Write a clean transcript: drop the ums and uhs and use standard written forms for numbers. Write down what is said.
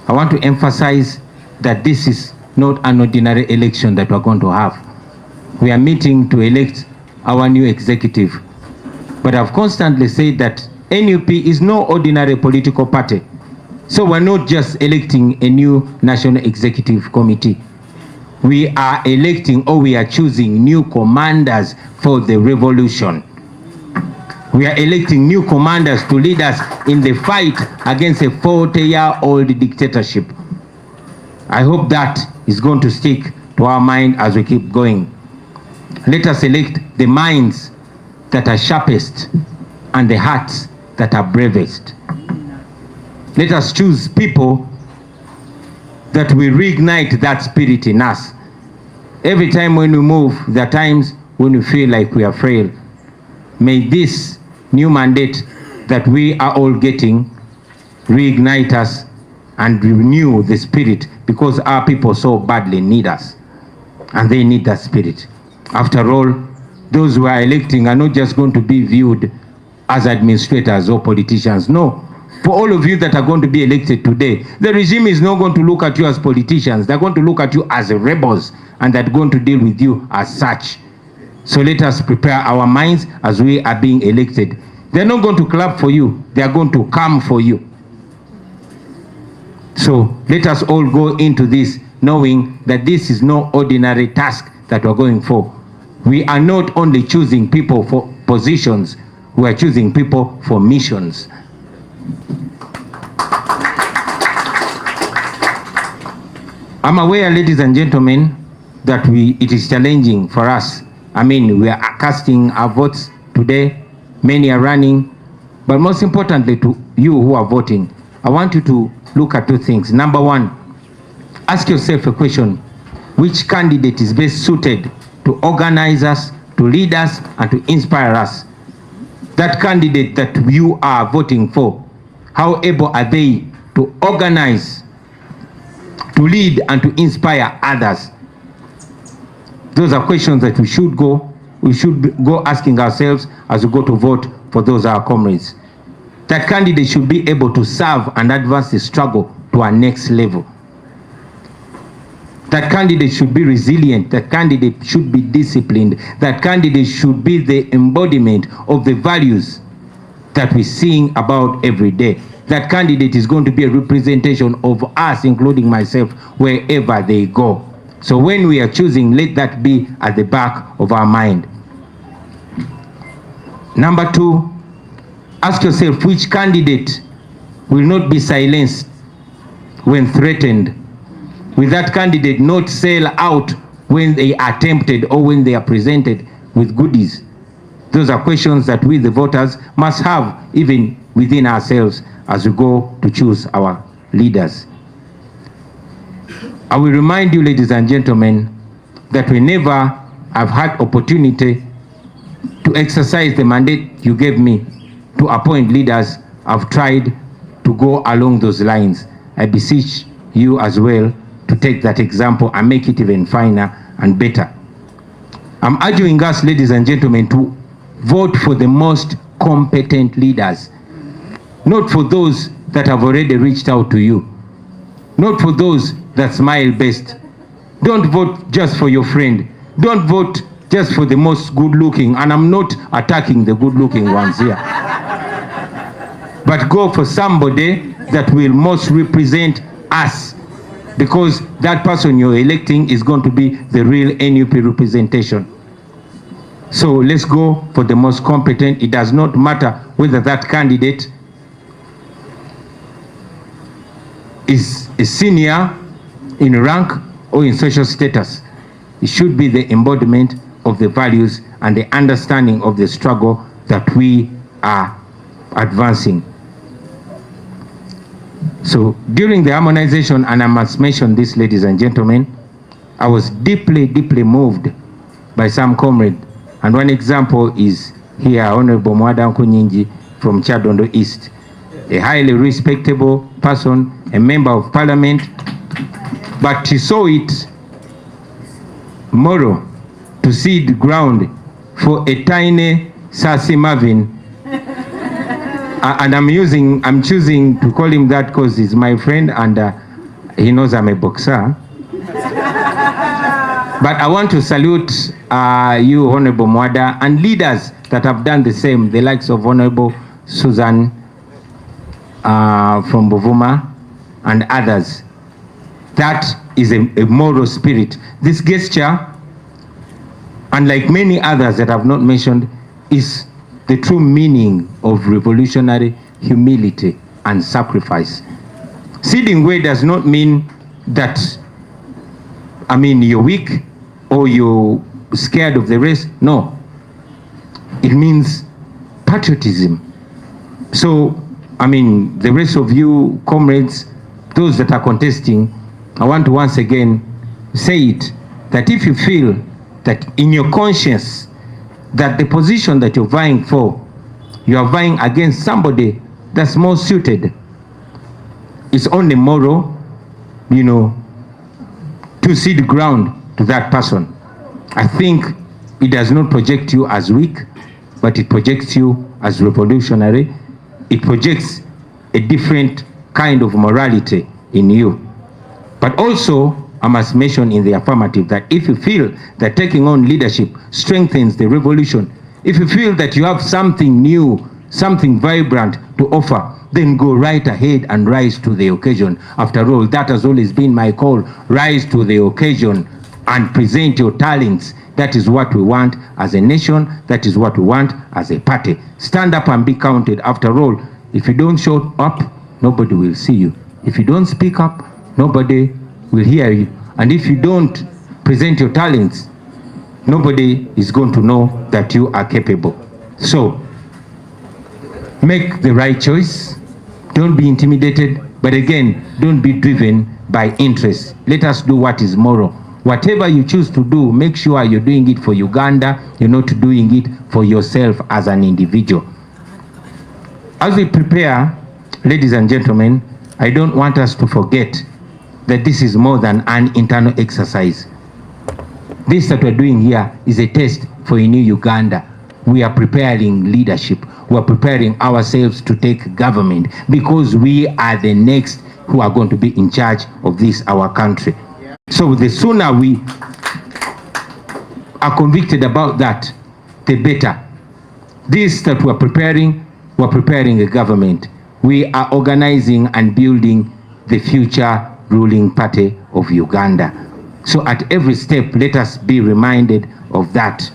I want to emphasize that this is not an ordinary election that we're going to have. We are meeting to elect our new executive. But I've constantly said that NUP is no ordinary political party. So we're not just electing a new National Executive Committee. We are electing, or we are choosing, new commanders for the revolution. We are electing new commanders to lead us in the fight against a 40-year-old dictatorship. I hope that is going to stick to our mind as we keep going. Let us elect the minds that are sharpest and the hearts that are bravest. Let us choose people that will reignite that spirit in us. Every time when we move, there are times when we feel like we are frail. May this new mandate that we are all getting reignite us and renew the spirit, because our people so badly need us and they need that spirit. After all, those who are electing are not just going to be viewed as administrators or politicians. No. For all of you that are going to be elected today, the regime is not going to look at you as politicians. They're going to look at you as rebels, and they're going to deal with you as such. So let us prepare our minds as we are being elected. They're not going to clap for you. They are going to come for you. So let us all go into this knowing that this is no ordinary task that we're going for. We are not only choosing people for positions, we are choosing people for missions. I'm aware, ladies and gentlemen, that it is challenging for us. I mean, we are casting our votes today. Many are running. But most importantly, to you who are voting, I want you to look at two things. Number one, ask yourself a question. Which candidate is best suited to organize us, to lead us, and to inspire us? That candidate that you are voting for, how able are they to organize, to lead, and to inspire others? Those are questions that we should go asking ourselves as we go to vote for those our comrades. That candidate should be able to serve and advance the struggle to our next level. That candidate should be resilient. That candidate should be disciplined. That candidate should be the embodiment of the values that we sing about every day. That candidate is going to be a representation of us, including myself, wherever they go. So when we are choosing, let that be at the back of our mind. Number two, ask yourself which candidate will not be silenced when threatened. Will that candidate not sell out when they are tempted or when they are presented with goodies? Those are questions that we, the voters, must have even within ourselves as we go to choose our leaders. I will remind you, ladies and gentlemen, that we never have had opportunity to exercise the mandate you gave me to appoint leaders. I've tried to go along those lines. I beseech you as well to take that example and make it even finer and better. I'm urging us, ladies and gentlemen, to vote for the most competent leaders, not for those that have already reached out to you, not for those that smile best. Don't vote just for your friend. Don't vote just for the most good-looking, and I'm not attacking the good-looking ones here. But go for somebody that will most represent us, because that person you're electing is going to be the real NUP representation. So let's go for the most competent. It does not matter whether that candidate is a senior in rank or in social status. It should be the embodiment of the values and the understanding of the struggle that we are advancing. So during the harmonization, and I must mention this, ladies and gentlemen, I was deeply, deeply moved by some comrade. And one example is here, Honorable Mwada Nkunyinji from Chadondo East, a highly respectable person, a member of parliament, but he saw it moral to cede ground for a tiny Sassy Marvin. And I'm choosing to call him that because he's my friend, and He knows I'm a boxer. But I want to salute you, Honorable Mwada, and leaders that have done the same, the likes of Honorable Susan from Buvuma and others. That is a moral spirit. This gesture, unlike many others that I've not mentioned, is the true meaning of revolutionary humility and sacrifice. Ceding way does not mean that, you're weak or you're scared of the race. No. It means patriotism. So, the rest of you comrades, those that are contesting, I want to once again say it, that if you feel that in your conscience that the position that you're vying for, you are vying against somebody that's more suited, it's only moral, to cede ground to that person. I think it does not project you as weak, but it projects you as revolutionary. It projects a different kind of morality in you. But also, I must mention in the affirmative that if you feel that taking on leadership strengthens the revolution, if you feel that you have something new, something vibrant to offer, then go right ahead and rise to the occasion. After all, that has always been my call. Rise to the occasion and present your talents. That is what we want as a nation. That is what we want as a party. Stand up and be counted. After all, if you don't show up, nobody will see you. If you don't speak up, nobody will hear you. And if you don't present your talents, nobody is going to know that you are capable. So, make the right choice. Don't be intimidated. But again, don't be driven by interest. Let us do what is moral. Whatever you choose to do, make sure you're doing it for Uganda. You're not doing it for yourself as an individual. As we prepare, ladies and gentlemen, I don't want us to forget that this is more than an internal exercise. This that we're doing here is a test for a new Uganda. We are preparing leadership. We are preparing ourselves to take government because we are the next who are going to be in charge of this, our country. So the sooner we are convicted about that, the better. This that we're preparing a government. We are organizing and building the future ruling party of Uganda. So at every step, let us be reminded of that.